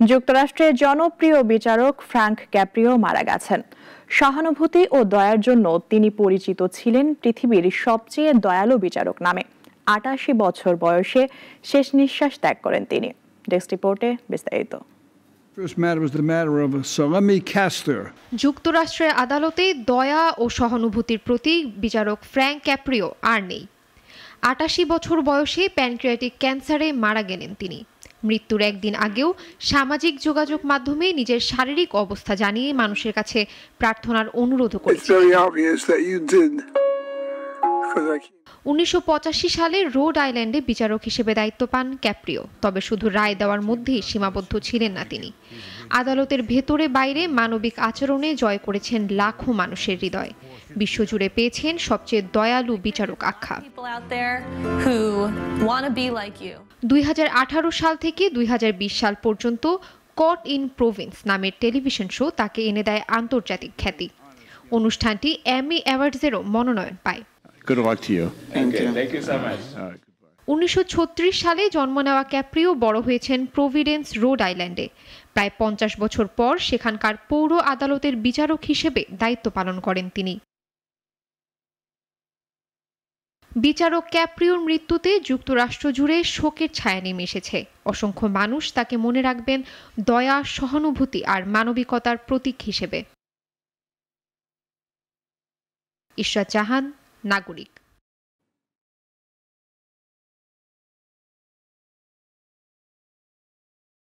যুক্তরাষ্ট্রের জনপ্রিয় বিচারক ফ্রাঙ্ক ক্যাপ্রিও মারা গেছেন। সহানুভূতি ও দয়ার জন্য তিনি পরিচিত ছিলেন পৃথিবীর সবচেয়ে দয়ালু বিচারক নামে। ৮৮ বছর বয়সে শেষ নিঃশ্বাস ত্যাগ করেন তিনি। ডেস্ক রিপোর্টে বিস্তারিত। যুক্তরাষ্ট্রের আদালতে দয়া ও সহানুভূতির প্রতীক বিচারক ফ্রাঙ্ক ক্যাপ্রিও আর নেই। ৮৮ বছর বয়সে প্যানক্রিয়াটিক ক্যান্সারে মারা গেলেন তিনি। মৃত্যুর একদিন আগেও সামাজিক যোগাযোগ মাধ্যমে নিজের শারীরিক অবস্থা জানিয়ে মানুষের কাছে প্রার্থনার অনুরোধ করেছেন। ১৯৮৫ সালে রোড আইল্যান্ডে বিচারক হিসেবে দায়িত্ব পান ক্যাপ্রিও। তবে শুধু রায় দেওয়ার মধ্যেই সীমাবদ্ধ ছিলেন না তিনি। আদালতের ভেতরে বাইরে মানবিক আচরণে জয় করেছেন লাখো মানুষের হৃদয়। বিশ্বজুড়ে পেয়েছেন সবচেয়ে দয়ালু বিচারক আখ্যা। ২০১৮ সাল থেকে ২০২০ সাল পর্যন্ত কট ইন প্রভিন্স নামের টেলিভিশন শো তাকে এনে দেয় আন্তর্জাতিক খ্যাতি। অনুষ্ঠানটি এমি অ্যাওয়ার্ডসেরও মনোনয়ন পায়। ১৯৩৬ সালে জন্ম নেওয়া ক্যাপ্রিও বড় হয়েছেন প্রভিডেন্স রোড আইল্যান্ডে। প্রায় ৫০ বছর পর সেখানকার পৌর আদালতের বিচারক হিসেবে দায়িত্ব পালন করেন তিনি। বিচারক ক্যাপ্রিওর মৃত্যুতে যুক্তরাষ্ট্র জুড়ে শোকের ছায়া নেমে এসেছে। অসংখ্য মানুষ তাকে মনে রাখবেন দয়া, সহানুভূতি আর মানবিকতার প্রতীক হিসেবে। ইশরাত জাহান, নাগরিক।